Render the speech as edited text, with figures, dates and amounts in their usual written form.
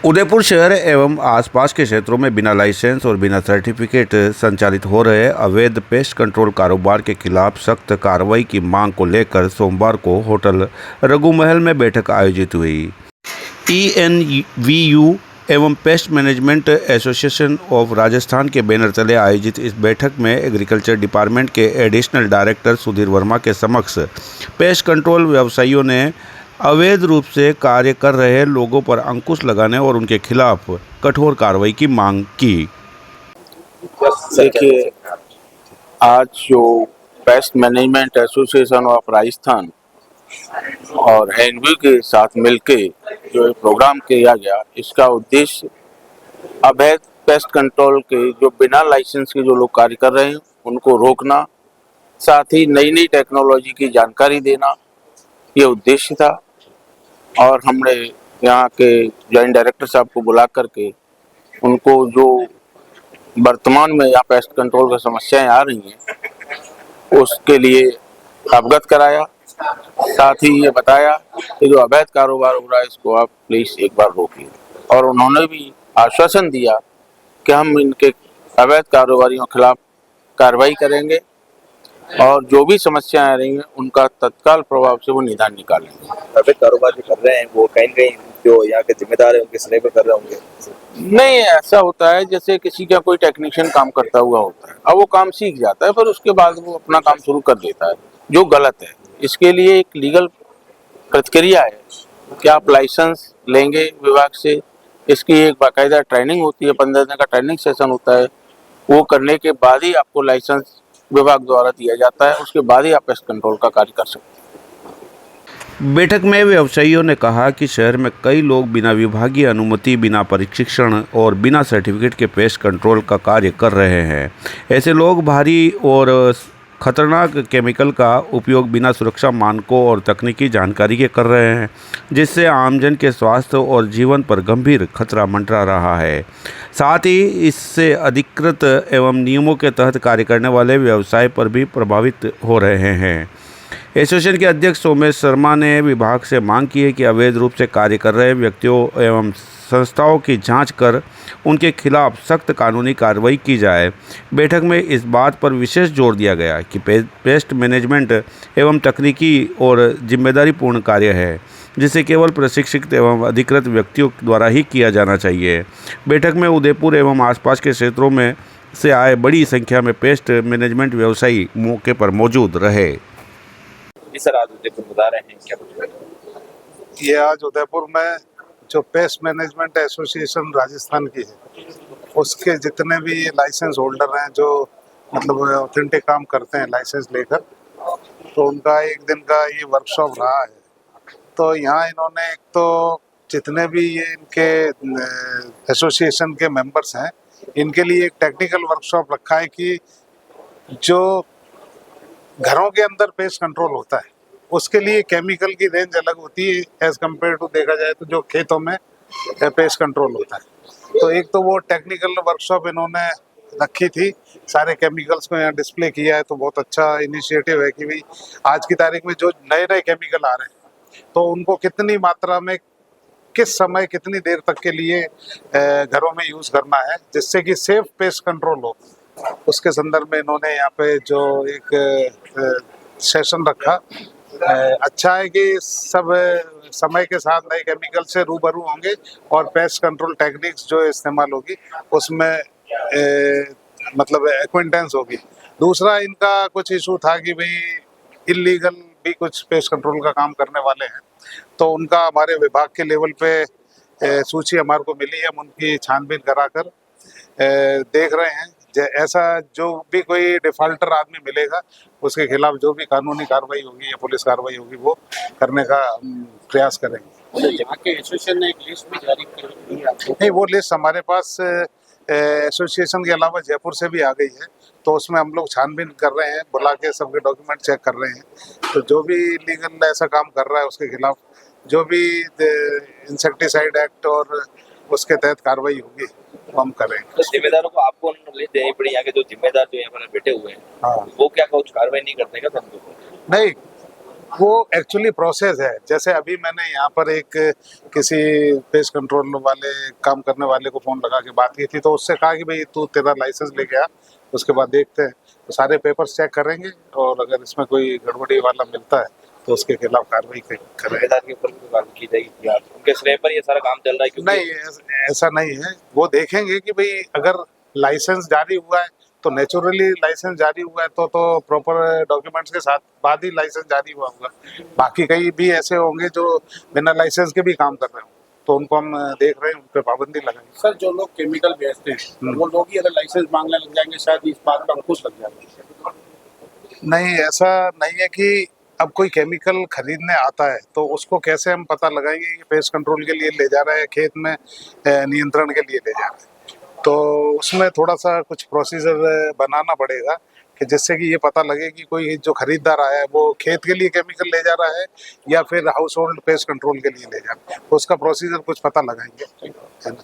उदयपुर शहर एवं आसपास के क्षेत्रों में बिना लाइसेंस और बिना सर्टिफिकेट संचालित हो रहे अवैध पेस्ट कंट्रोल कारोबार के खिलाफ सख्त कार्रवाई की मांग को लेकर सोमवार को होटल रघु महल में बैठक आयोजित हुई। ENVU एवं pest management association of Rajasthan के बैनर तले आयोजित इस बैठक में एग्रीकल्चर डिपार्टमेंट के एडिशनल डायरेक्टर सुधीर वर्मा के समक्ष पेस्ट कंट्रोल व्यवसायियों ने अवैध रूप से कार्य कर रहे लोगों पर अंकुश लगाने और उनके खिलाफ कठोर कार्रवाई की मांग की। देखिए, आज जो pest management association of Rajasthan और एनबीयू के साथ मिलके जो प्रोग्राम किया गया, इसका उद्देश्य अवैध पेस्ट कंट्रोल के जो बिना लाइसेंस के जो लोग कार्य कर रहे हैं उनको रोकना, साथ ही नई नई टेक्नोलॉजी की जानकारी देना, ये उद्देश्य था। और हमने यहाँ के जॉइंट डायरेक्टर साहब को बुला करके उनको जो वर्तमान में यहाँ पेस्ट कंट्रोल की समस्याएं आ रही हैं उसके लिए अवगत कराया, साथ ही ये बताया कि जो अवैध कारोबार हो रहा है इसको आप प्लीज एक बार रोकिए। और उन्होंने भी आश्वासन दिया कि हम इनके अवैध कारोबारियों के खिलाफ कार्रवाई करेंगे और जो भी समस्याएं आ रही हैं उनका तत्काल प्रभाव से वो निदान निकालेंगे। अवैध कारोबार जो कर रहे हैं वो कहीं कहीं जो यहाँ के जिम्मेदार है उनके सलाह पर कर रहे होंगे। नहीं, ऐसा होता है जैसे किसी का कोई टेक्नीशियन काम करता हुआ होता है, अब वो काम सीख जाता है, फिर उसके बाद वो अपना काम शुरू कर देता है जो गलत है। इसके लिए एक लीगल प्रक्रिया है कि आप लाइसेंस लेंगे विभाग से, इसकी एक बाकायदा ट्रेनिंग होती है, 15 दिन का ट्रेनिंग सेशन होता है, वो करने के बाद ही आपको लाइसेंस विभाग द्वारा दिया जाता है, उसके बाद ही आप पेस्ट कंट्रोल का कार्य कर सकते हैं। बैठक में व्यवसायियों ने कहा कि शहर में कई लोग बिना विभागीय अनुमति, बिना प्रशिक्षण और बिना सर्टिफिकेट के पेस्ट कंट्रोल का कार्य कर रहे हैं। ऐसे लोग भारी और खतरनाक केमिकल का उपयोग बिना सुरक्षा मानकों और तकनीकी जानकारी के कर रहे हैं, जिससे आमजन के स्वास्थ्य और जीवन पर गंभीर खतरा मंडरा रहा है। साथ ही इससे अधिकृत एवं नियमों के तहत कार्य करने वाले व्यवसाय पर भी प्रभावित हो रहे हैं। एसोसिएशन के अध्यक्ष सोमेश शर्मा ने विभाग से मांग की है कि अवैध रूप से कार्य कर रहे व्यक्तियों एवं संस्थाओं की जांच कर उनके खिलाफ सख्त कानूनी कार्रवाई की जाए। बैठक में इस बात पर विशेष जोर दिया गया कि पेस्ट मैनेजमेंट एवं तकनीकी और जिम्मेदारीपूर्ण कार्य है, जिसे केवल प्रशिक्षित एवं अधिकृत व्यक्तियों द्वारा ही किया जाना चाहिए। बैठक में उदयपुर एवं आसपास के क्षेत्रों में से आए बड़ी संख्या में पेस्ट मैनेजमेंट व्यवसायी मौके पर मौजूद रहे। सर, आज उदयपुर बता रहे हैं क्या कुछ? ये आज उदयपुर में जो पेस्ट मैनेजमेंट एसोसिएशन राजस्थान की है उसके जितने भी ये लाइसेंस होल्डर हैं जो मतलब ऑथेंटिक काम करते हैं लाइसेंस लेकर, तो उनका एक दिन का ये वर्कशॉप रहा है। तो यहाँ इन्होंने एक तो जितने भी ये इनके एसोसिएशन के मेंबर्स हैं इनके लिए एक टेक्निकल वर्कशॉप रखा है कि जो घरों के अंदर पेस्ट कंट्रोल होता है उसके लिए केमिकल की रेंज अलग होती है एज कम्पेयर टू देखा जाए तो जो खेतों में पेस्ट कंट्रोल होता है। तो एक तो वो टेक्निकल वर्कशॉप इन्होंने रखी थी, सारे केमिकल्स को यहाँ डिस्प्ले किया है, तो बहुत अच्छा इनिशिएटिव है कि भाई आज की तारीख में जो नए नए केमिकल आ रहे हैं तो उनको कितनी मात्रा में किस समय कितनी देर तक के लिए घरों में यूज़ करना है जिससे कि सेफ पेस्ट कंट्रोल हो, उसके संदर्भ में इन्होंने यहाँ पे जो एक सेशन रखा। अच्छा है कि सब समय के साथ नए केमिकल से रूबरू होंगे और पेस्ट कंट्रोल टेक्निक्स जो इस्तेमाल होगी उसमें मतलब एक्विंटेंस होगी। दूसरा इनका कुछ इशू था कि भाई इलीगल भी कुछ पेस्ट कंट्रोल का काम करने वाले हैं, तो उनका हमारे विभाग के लेवल पे सूची हमारे को मिली है, हम उनकी छानबीन कराकर देख रहे हैं। ऐसा जो भी कोई डिफॉल्टर आदमी मिलेगा उसके खिलाफ जो भी कानूनी कार्रवाई होगी या पुलिस कार्रवाई होगी वो करने का प्रयास करेंगे। यहाँ के एसोसिएशन ने एक लिस्ट भी जारी की है आपको? नहीं, वो लिस्ट हमारे पास एसोसिएशन के अलावा जयपुर से भी आ गई है, तो उसमें हम लोग छानबीन कर रहे हैं, बुला के सबके डॉक्यूमेंट चेक कर रहे हैं। तो जो भी लीगल ऐसा काम कर रहा है उसके खिलाफ जो भी इंसेक्टिसाइड एक्ट और उसके तहत कार्रवाई होगी वो हम करेंगे। तो जिम्मेदारों को आपको लिस्ट देनी पड़ी, यहाँ के जो जिम्मेदार जो यहाँ पर बैठे हुए हैं, हाँ, वो क्या कुछ कार्रवाई नहीं करते क्या? नहीं, वो एक्चुअली प्रोसेस है। जैसे अभी मैंने यहाँ पर एक किसी पेस्ट कंट्रोल वाले काम करने वाले को फ़ोन लगा के बात की थी, तो उससे कहा कि भाई तू तेरा लाइसेंस लेके आ, उसके बाद देखते हैं। तो सारे पेपर्स चेक करेंगे और अगर इसमें कोई गड़बड़ी वाला मिलता है तो उसके खिलाफ कार्रवाई करेंगे। ठेकेदार के ऊपर भी कार्रवाई की जाएगी कि यार उनके श्रेय पर ये सारा काम चल रहा है, क्योंकि नहीं, ऐसा नहीं है। वो देखेंगे कि भाई अगर लाइसेंस जारी हुआ है तो नेचुरली लाइसेंस जारी हुआ है तो प्रॉपर डॉक्यूमेंट्स के साथ बाद ही लाइसेंस जारी हुआ होगा। बाकी कई भी ऐसे होंगे जो बिना लाइसेंस के भी काम कर रहे हो, तो उनको हम देख रहे हैं, उन पर पाबंदी लगाएंगे। सर जो लोग केमिकल बेचते हैं वो लोग ही अगर लाइसेंस मांगने लग जाएंगे, शायद इस बात का अंकुश लग जाएगा। नहीं, ऐसा नहीं है कि अब कोई केमिकल खरीदने आता है तो उसको कैसे हम पता लगाएंगे कि पेस्ट कंट्रोल के लिए ले जा रहा है, खेत में नियंत्रण के लिए ले जा रहा है। तो उसमें थोड़ा सा कुछ प्रोसीजर बनाना पड़ेगा कि जिससे कि ये पता लगे कि कोई जो खरीदार आया है वो खेत के लिए केमिकल ले जा रहा है या फिर हाउस होल्ड पेस्ट कंट्रोल के लिए ले जा रहा है। तो उसका प्रोसीजर कुछ पता लगाएंगे, है ना।